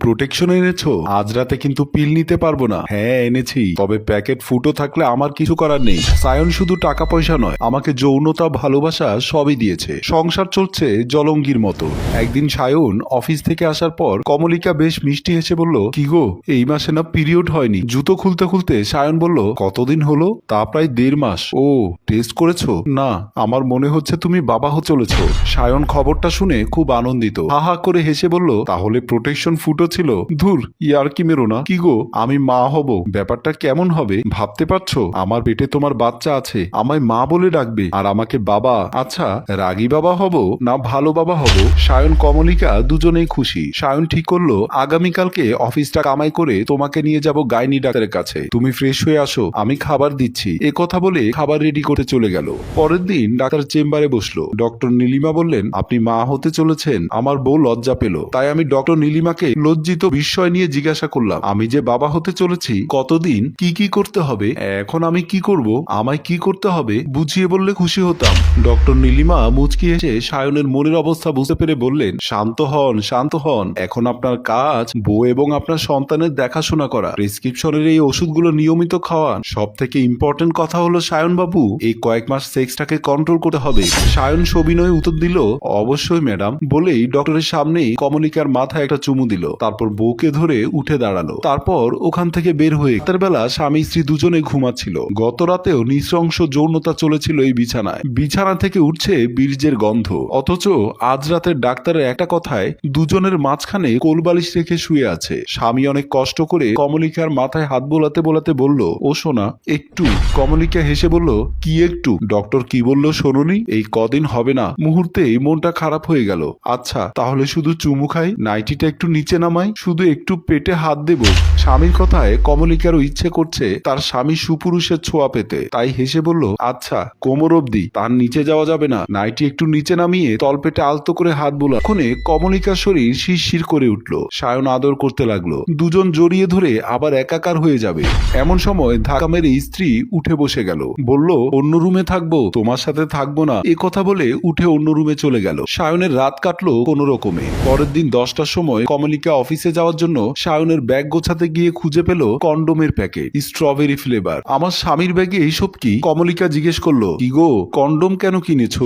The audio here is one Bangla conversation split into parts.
প্রোটেকশন এনেছো? আজ রাতে কিন্তু পিল নিতে পারবো না। হ্যাঁ এনেছি, তবে প্যাকেট ফুটো থাকলে আমার কিছু করার নেই। সায়ন শুধু টাকা পয়সা নয়, আমাকে যৌনতা ভালোবাসা সবই দিয়েছে। সংসার চলছে জলঙ্গির মতো। একদিন সায়ন অফিস থেকে আসার পর কমলিকা বেশ মিষ্টি হেসে বলল, কি গো এই মাসে না পিরিয়ড হয়নি? জুতো খুলতে খুলতে সায়ন বলল, কতদিন হলো? তা প্রায় 1.5 মাস। ও টেস্ট করেছো? না, আমার মনে হচ্ছে তুমি বাবা হতে চলেছো। সায়ন খবরটা শুনে খুব আনন্দিত, হা হা করে হেসে বলল, তাহলে প্রোটেকশন ফুটো ছিল? ধুর, ইয়ার কি মেরো না। কি গো, আমি মা হব, ব্যাপারটা কেমন হবে ভাবতে পারছো? আমার পেটে তোমার বাচ্চা আছে, আমায় মা বলে ডাকবে আর আমাকে বাবা। আচ্ছা, রাগী বাবা হব না ভালো বাবা হব? সায়ন কমলিকা দুজনেই খুশি। সায়ন ঠিক করলো আগামীকালকে অফিসটা কামাই করে তোমাকে নিয়ে যাব গাইনি ডাক্তারের কাছে। তুমি ফ্রেশ হয়ে আসো, আমি খাবার দিচ্ছি। এ কথা বলে খাবার রেডি করতে চলে গেল। পরের দিন ডাক্তার চেম্বারে বসলো। ডক্টর নীলিমা বললেন, আপনি মা হতে চলেছেন। আমার বউ লজ্জা পেল, তাই আমি ডক্টর নীলিমাকে লজ্জিত বিস্ময় নিয়ে জিজ্ঞাসা করলাম, আমি যে বাবা হতে চলেছি, কতদিন কি কি করতে হবে? এখন আমি কি করব? আমায় কি করতে হবে বুঝিয়ে বললে খুশি হতাম। ডক্টর নীলিমা মুচকি এসে সায়নের মনের অবস্থা বুঝতে পেরে বললেন, শান্ত হন, শান্ত হন। এখন আপনার কাজ বউ এবং আপনার সন্তানের দেখাশোনা করা, প্রেসক্রিপশনের এই ওষুধগুলো নিয়মিত খাওয়ান। সব থেকে ইম্পর্টেন্ট কথা হলো সায়ন বাবু, এই কয়েক মাস সেক্সটাকে কন্ট্রোল করতে হবে। সায়ন সবিনয়ে উত্তর দিল, অবশ্যই ম্যাডাম, বলেই ডক্টরের সামনেই কমলিকার মাথায় একটা চুমু দিল। তারপর বউকে ধরে উঠে দাঁড়ালো। তারপর ওখান থেকে বের হয়ে রাতের বেলা স্বামী স্ত্রী দুজনে ঘুমাচ্ছিল। গত রাতেও নৃশংস যৌনতা চলেছিল এই বিছানায়। বিছানা থেকে উঠছে বীর্যের গন্ধ, অথচ আজ রাতের ডাক্তারের একটা কথায় দুজনের মাঝখানে কোলবালিশ রেখে শুয়ে আছে। স্বামী অনেক কষ্ট করে কমলিকার মাথায় হাত বোলাতে বোলাতে বলল, ও সোনা একটু। কমলিকা হেসে বলল, কি একটু? ডক্টর কি বললো শোনোনি? এই কদিন হবে না। মুহূর্তেই মনটা খারাপ হয়ে গেল। আচ্ছা তাহলে শুধু চুমু খাই, নাইটিটা একটু নিচে নামাই, শুধু একটু পেটে হাত দেব। স্বামীর কথায় কমলিকারও ইচ্ছে করছে তার স্বামী সুপুরুষের ছোঁয়া পেতে, তাই হেসে বলল, আচ্ছা কোমর অব্দি, তার নিচে যাওয়া যাবে না। নাইটি একটু নিচে নামিয়ে তলপেটে আলতো করে হাত বোলা। ক্ষণে কমলিকার শরীর শিরশির করে উঠল। সায়ন আদর করতে লাগলো। দুজন জড়িয়ে ধরে আবার একাকার হয়ে যাবে। এমন সময় ধাক্কা মেরে স্ত্রী উঠে বসে গেল। বলল, অন্য রুমে থাকবো, তোমার সাথে থাকবো না। এ কথা বলে উঠে অন্য রুমে চলে গেল। সায়নের রাত কাটলো কোনো রকমে। পরের দিন 10টার সময় কমলিকা অফিসে যাওয়ার জন্য সায়নের ব্যাগ গোছাতে গিয়ে খুঁজে পেল কন্ডোমের প্যাকেট, স্ট্রবেরি ফ্লেভার। আমার স্বামীর ব্যাগে এইসব কি? কমলিকা জিজ্ঞেস করলো, কি গো কন্ডোম কেন কিনেছো?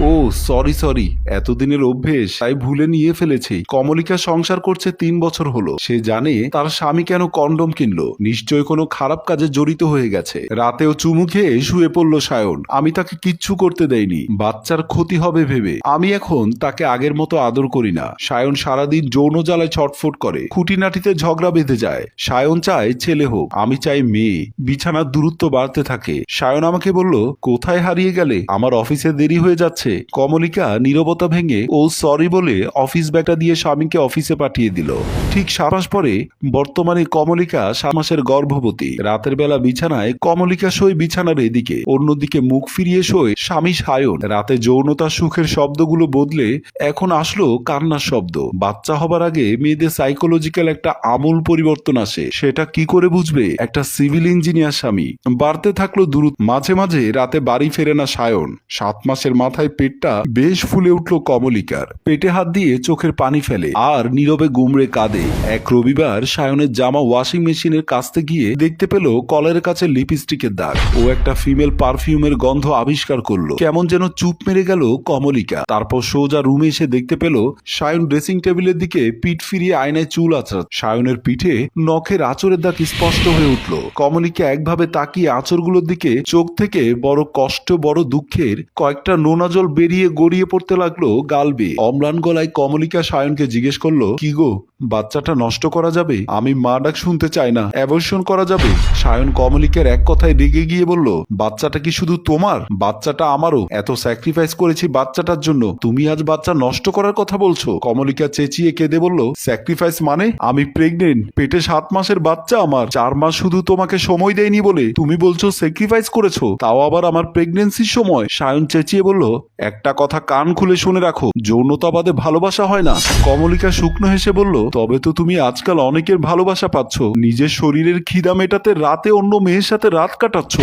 ও সরি, এতদিনের অভ্যেস, তাই ভুলে নিয়ে ফেলেছি। কমলিকা সংসার করছে 3 বছর হলো। সে জানে তার স্বামী কেন কন্ডোম কিনলো। নিশ্চয় কোনো খারাপ কাজে জড়িত হয়ে গেছে। রাতেও চুমু খেয়ে শুয়ে পড়ল সায়ন। আমি তাকে কিচ্ছু করতে দেইনি, বাচ্চার ক্ষতি হবে ভেবে। আমি এখন তাকে আগের মতো আদর করি না। সায়ন সারাদিন যৌন জ্বালায় ছটফট করে, খুঁটিনাটিতে ঝগড়া বেঁধে যায়। সায়ন চায় ছেলে হোক, আমি চাই মেয়ে। বিছানার দূরত্ব বাড়তে থাকে। সায়ন আমাকে বলল, কোথায় হারিয়ে গেলে? আমার অফিসে দেরি হয়ে যাচ্ছে। কমলিকা নীরবতা ভেঙে ও সরি বলে অফিস ব্যাগটা দিয়ে স্বামীকে অফিসে পাঠিয়ে দিল। ঠিক 7 মাস পরে বর্তমানে কমলিকা 7 মাসের গর্ভবতী। রাতের বেলা বিছানায় কমলিকা শোয় বিছানার এদিকে, অন্যদিকে মুখ ফিরিয়ে শোয় স্বামী সায়ন। রাতে যৌনতার সুখের শব্দগুলো বদলে এখন আসলো কান্নার শব্দ। বাচ্চা হবার আগে মেয়েদের সাইকোলজিক্যাল একটা আমূল পরিবর্তন আসে। সেটা কি করে বুঝবে একটা সিভিল ইঞ্জিনিয়ার স্বামী? বাড়তে থাকলো দূরত্ব। মাঝে মাঝে রাতে বাড়ি ফেরে না সায়ন। 7 মাসের মাথায় পেটটা বেশ ফুলে উঠল কমলিকার। পেটে হাত দিয়ে চোখের পানি ফেলে আর নীরবে গুমড়ে কাঁদে। এক রবিবার সায়নের জামা ওয়াশিং মেশিনের কাছতে গিয়ে দেখতে পেল কলের কাছে লিপস্টিকের দাগ। ও একটা ফিমেল পারফিউমের গন্ধ আবিষ্কার করলো। কেমন যেন চুপ মেরে গেল কমলিকা। তারপর সোজা রুমে এসে দেখতে পেল সায়ন ড্রেসিং টেবিলের দিকে পিঠ ফিরিয়ে আয়নায় চুল আঁচড়া। সায়নের পিঠে নখের আঁচড়ের দাগ স্পষ্ট হয়ে উঠল। কমলিকা একভাবে তাকিয়ে আঁচড়গুলোর দিকে, চোখ থেকে বড় কষ্ট বড় দুঃখের কয়েকটা নোনা জল বেরিয়ে গড়িয়ে পড়তে লাগলো গাল বেয়ে। অম্লান গলায় কমলিকা সায়নকে জিজ্ঞেস করলো, কি গো বাচ্চাটা নষ্ট করা যাবে? আমি মা ডাক শুনতে চাই না, অ্যাবর্শন করা যাবে? সায়ন কমলিকার এক কথায় রেগে গিয়ে বলল, বাচ্চাটা কি শুধু তোমার? বাচ্চাটা আমারও। এত স্যাক্রিফাইস করেছি বাচ্চাটার জন্য, তুমি আজ বাচ্চা নষ্ট করার কথা বলছো? কমলিকা চেঁচিয়ে কেঁদে বলল, স্যাক্রিফাইস মানে? আমি প্রেগনেন্ট, পেটে 7 7 মাসের বাচ্চা আমার, 4 মাস শুধু তোমাকে সময় দেয়নি বলে তুমি বলছো স্যাক্রিফাইস করেছো, তাও আবার আমার প্রেগনেন্সির সময়। সায়ন চেঁচিয়ে বলল, একটা কথা কান খুলে শুনে রাখো, যৌনতা বাদে ভালোবাসা হয় না। কমলিকা শুকনো হেসে বলল, তবে তো তুমি আজকাল অনেকের ভালোবাসা পাচ্ছ, নিজের শরীরের খিদা মেটাতে রাতে অন্য মেয়ের সাথে রাত কাটাচ্ছ,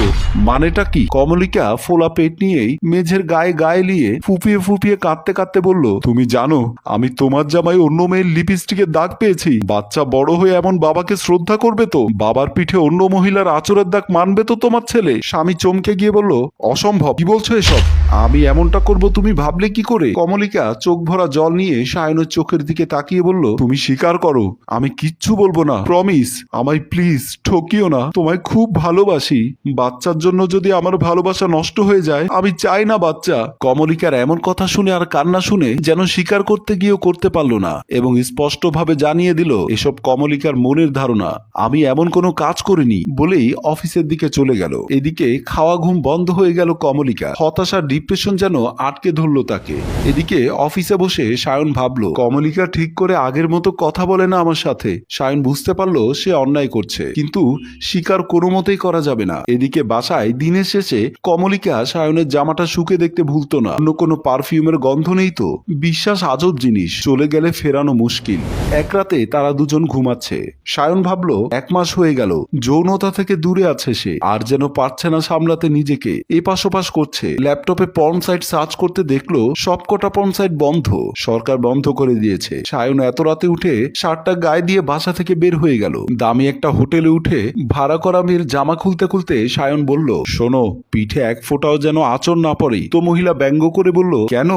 মানেটা কি? কমলিকা ফোলা পেট নিয়েই মেঝের গায়ে গায়ে নিয়ে ফুপিয়ে ফুপিয়ে কাঁদতে কাঁদতে বলল, তুমি জানো আমি তোমার জামাই অন্য মেয়ের লিপস্টিকের দাগ পেয়েছি। বাচ্চা বড় হয়ে এমন বাবাকে শ্রদ্ধা করবে তো? বাবার পিঠে অন্য মহিলার আঁচড়ের দাগ মানবে তো তোমার ছেলে? স্বামী চমকে গিয়ে বলল, অসম্ভব, কি বলছো এসব? আমি এমনটা করব তুমি ভাবলে কি করে? কমলিকা চোখ ভরা জল নিয়ে সায়নের চোখের দিকে তাকিয়ে বলল, তুমি স্বীকার করো, আমি কিচ্ছু বলবো না, প্রমিস, আমায় প্লিজ ঠকিও না, তোমায় খুব ভালোবাসি। বাচ্চার জন্য যদি আমার ভালোবাসা নষ্ট হয়ে যায়, আমি চাই না বাচ্চা। কমলিকার এমন কথা শুনে আর কান্না শুনে যেন স্বীকার করতে গিয়েও করতে পারলো না এবং স্পষ্টভাবে জানিয়ে দিল এসব কমলিকার মনের ধারণা, আমি এমন কোনো কাজ করিনি বলেই অফিসের দিকে চলে গেল। এদিকে খাওয়া ঘুম বন্ধ হয়ে গেল কমলিকা, হতাশা ডিপ্রেশন যেন আটকে ধরলো তাকে। এদিকে অফিসে বসে সায়ন ভাবলো, কমলিকা ঠিক করে আগের মতো কথা বলে না আমার সাথে। সায়ন বুঝতে পারলো সে অন্যায় করছে, কিন্তু স্বীকার কোনো মতেই করা যাবে না। এদিকে বাসায় দিনের শেষে কমলিকা সায়নের জামাটা শুকে দেখতে ভুলতো না, অন্য কোনো পারফিউমের গন্ধ নেই তো। বিশ্বাস আজব জিনিস, চলে গেলে ফেরানো মুশকিল। এক রাতে তারা দুজন ঘুমাচ্ছে। সায়ন ভাবলো 1 মাস হয়ে গেল যৌনতা থেকে দূরে আছে সে, আর যেন পারছে না সামলাতে নিজেকে, এপাশ ওপাশ করছে। ল্যাপটপে পর্ন সাইট সার্চ করতে দেখলো সবকটা পর্ন সাইট বন্ধ, সরকার বন্ধ করে দিয়েছে। সায়ন এত রাতে উঠে শার্টটা গায়ে দিয়ে বাসা থেকে বের হয়ে গেল। দামি একটা হোটেলে উঠে ভাড়া করা মেয়ের জামা খুলতে খুলতে সায়ন বলল, শোনো, পিঠে 1 ফোঁটাও যেন আঁচড় না পড়ে। তো মহিলা ব্যঙ্গ করে বলল, কেন,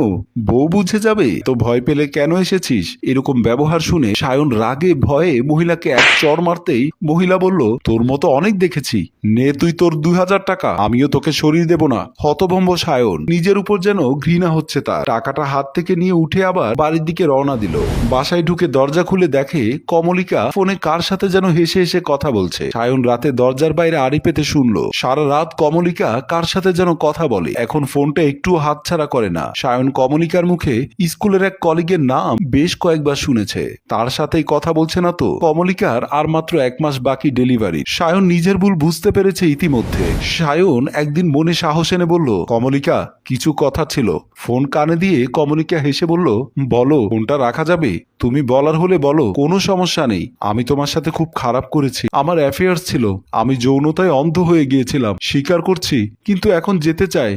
বউ বুঝে যাবে? তো ভয় পেলে কেন এসেছিস? এরকম ব্যবহার শুনে সায়ন রাগে ভয়ে মহিলাকে এক চড় মারতেই মহিলা বলল, তোর মতো অনেক দেখেছি, নে তুই তোর 2000 টাকা, আমিও তোকে শরীর দেব না। হতভম্ব সায়ন, নিজের উপর যেন ঘৃণা হচ্ছে তার। টাকাটা হাত থেকে নিয়ে উঠে আবার বাড়ির দিকে রওনা দিল। বাসায় ঢুকে দরজা খুলে দেখে কমলিকা ফোনে কার সাথে যেন হেসে হেসে কথা বলছে। সায়ন রাতে দরজার বাইরে আড়ি পেতে শুনলো সারা রাত কমলিকা কার সাথে যেন কথা বলে, এখন ফোনটা একটু হাতছাড়া করে না। সায়ন কমলিকার মুখে স্কুলের এক কলিগের নাম বেশ কয়েকবার শুনেছে, তার সাথেই কথা বলছে না তো? কমলিকার আর মাত্র 1 মাস বাকি ডেলিভারি। সায়ন নিজের ভুল বুঝতে পেরেছে ইতিমধ্যে। সায়ন একদিন মনে সাহস এনে বলল, কমলিকা, কিছু কথা ছিল। ফোন কানে দিয়ে কমলিকা হেসে বলল, বলো, ফোনটা রাখা যাবে? তুমি বলার হলে বলো, কোনো সমস্যা নেই। আমি তোমার সাথে খুব খারাপ করেছি, আমার অ্যাফেয়ার্স ছিল, আমি যৌনতায় অন্ধ হয়ে গিয়েছিলাম, স্বীকার করছি, কিন্তু এখন যেতে চাই।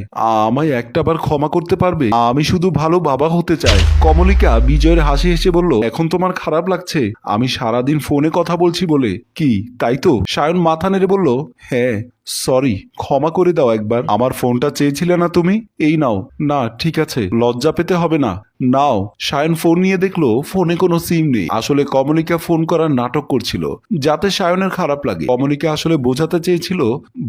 আমায় একটাবার ক্ষমা করতে পারবে? আমি শুধু ভালো বাবা হতে চাই। কমলিকা বিজয়ের হাসি হেসে বলল, এখন তোমার খারাপ লাগছে আমি সারাদিন ফোনে কথা বলছি বলে? কি তাই তো? সায়ন মাথা নেড়ে বলল, হ্যাঁ, সরি, ক্ষমা করে দাও একবার। আমার ফোনটা চেয়েছিলে না তুমি, এই নাও। না ঠিক আছে, লজ্জা পেতে হবে না, নাও। সায়ন ফোন নিয়ে দেখলো ফোনে কোনো সিম নেই। আসলে কমলিকা ফোন করার নাটক করছিল যাতে সায়নের খারাপ লাগে। কমলিকা আসলে বোঝাতে চেয়েছিল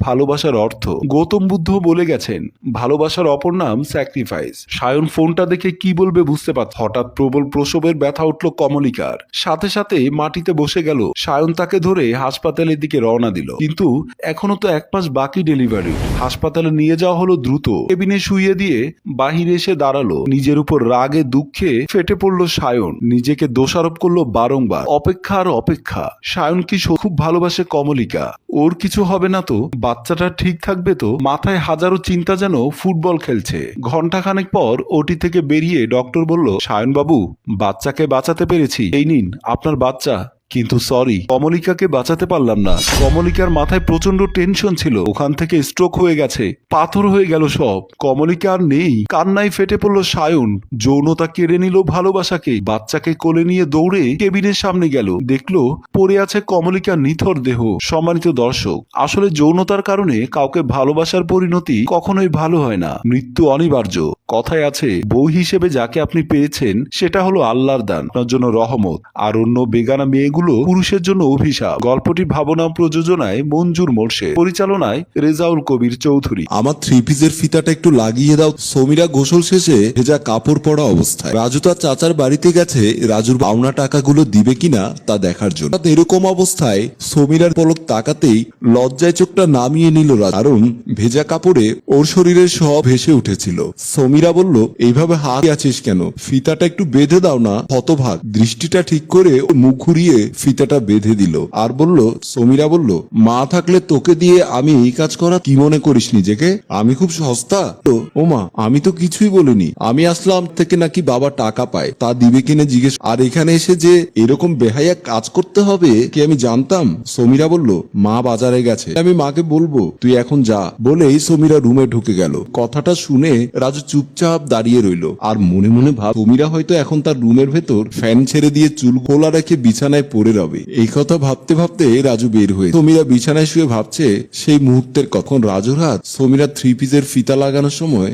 ভালোবাসার অর্থ। গৌতম বুদ্ধ বলে গেছেন, ভালোবাসার অপর নাম স্যাক্রিফাইস। সায়ন ফোনটা দেখে কি বলবে বুঝতে পারত। হঠাৎ প্রবল প্রসবের ব্যথা উঠল কমলিকার, সাথে সাথে মাটিতে বসে গেল। সায়ন তাকে ধরে হাসপাতালের দিকে রওনা দিল, কিন্তু এখনো তো 1 মাস বাকি ডেলিভারি। হাসপাতালে নিয়ে যাওয়া হলো দ্রুত। কেবিনে শুইয়ে দিয়ে বাহিরে এসে দাঁড়ালো। নিজের উপর রাগে দুঃখে ফেটে পড়লো সায়ন, নিজেকে দোষারোপ করলো বারংবার। অপেক্ষা আর অপেক্ষা। সায়ন কি খুব ভালোবাসে কমলিকা? ওর কিছু হবে না তো? বাচ্চাটা ঠিক থাকবে তো? মাথায় হাজারো চিন্তা যেন ফুটবল খেলছে। ঘন্টাখানেক পর ওটি থেকে বেরিয়ে ডক্টর বলল, সায়ন বাবু, বাচ্চাকে বাঁচাতে পেরেছি, এই নিন আপনার বাচ্চা। কিন্তু সরি, কমলিকাকে বাঁচাতে পারলাম না। কমলিকার মাথায় প্রচন্ড টেনশন ছিল, ওখান থেকে স্ট্রোক হয়ে গেছে, পাথর হয়ে গেল সব। কমলিকা আর নেই। কান্নায় ফেটে পড়ল সায়ন। যৌনতা কেড়ে নিল ভালোবাসাকে। বাচ্চাকে কোলে নিয়ে দৌড়ে কেবিনের সামনে গেল, দেখলো পড়ে আছে কমলিকার নিথর দেহ। সম্মানিত দর্শক, আসলে যৌনতার কারণে কাউকে ভালোবাসার পরিণতি কখনোই ভালো হয় না, মৃত্যু অনিবার্য। কথায় আছে, বউ হিসেবে যাকে আপনি পেয়েছেন সেটা হলো আল্লাহর দান, আপনার জন্য রহমত, আর অন্য বেগানা মেয়েগুলো পুরুষের জন্য অভিশাপ। গল্পটি ভাবনা প্রযোজনায় মঞ্জুর মোর্শেদ, পরিচালনায় রেজাউল কবির চৌধুরী। আমার 3 পিসের ফিতাটা একটু লাগিয়ে দাও। সমীরা গোসল শেষে ভেজা কাপড় পরা অবস্থায় রাজু তার চাচার বাড়িতে গেছে রাজুর পাওনা টাকাগুলো দিবে কিনা তা দেখার জন্য। এরকম অবস্থায় সমীরার পলক তাকাতেই লজ্জায় চোখটা নামিয়ে নিল রাজু, কারণ ভেজা কাপড়ে ওর শরীরের সব ভেসে উঠেছিল। সমীরা সমীরা বলল, এইভাবে হাত আছিস কেন? ফিতাটা একটু বেঁধে দাও না। হতভাগ দৃষ্টিটা ঠিক করে ওর মুখ ঘুরিয়ে ফিতাটা বেঁধে দিল আর বলল, সমীরা বলল, মা থাকলে তোকে দিয়ে আমি এই কাজ করা কি মনে করিস নিজেকে? আমি খুব সস্তা? তো ও মা, আমি তো কিছুই বলিনি। আমি আসলাম থেকে নাকি বাবা টাকা পায়, তা দিবে কিনা জিজ্ঞেস, আর এখানে এসে যে এরকম বেহাইয়া কাজ করতে হবে কি আমি জানতাম? সমীরা বলল, মা বাজারে গেছে, আমি মাকে বলবো, তুই এখন যা। বলেই সমীরা রুমে ঢুকে গেল। কথাটা শুনে রাজু চুপচাপ দাঁড়িয়ে রইল আর মনে মনে ভাব, সমীরা হয়তো এখন তার রুমের ভেতর ফ্যান ছেড়ে দিয়ে চুল খোলা রেখে বিছানায় পড়ে রবে। এই কথা ভাবতে ভাবতে রাজু বের হয়ে সমীরা বিছানায় শুয়ে ভাবছে সেই মুহূর্তের কখন রাজুর হাত সমীরা থ্রি পিসের ফিতা লাগানোর সময়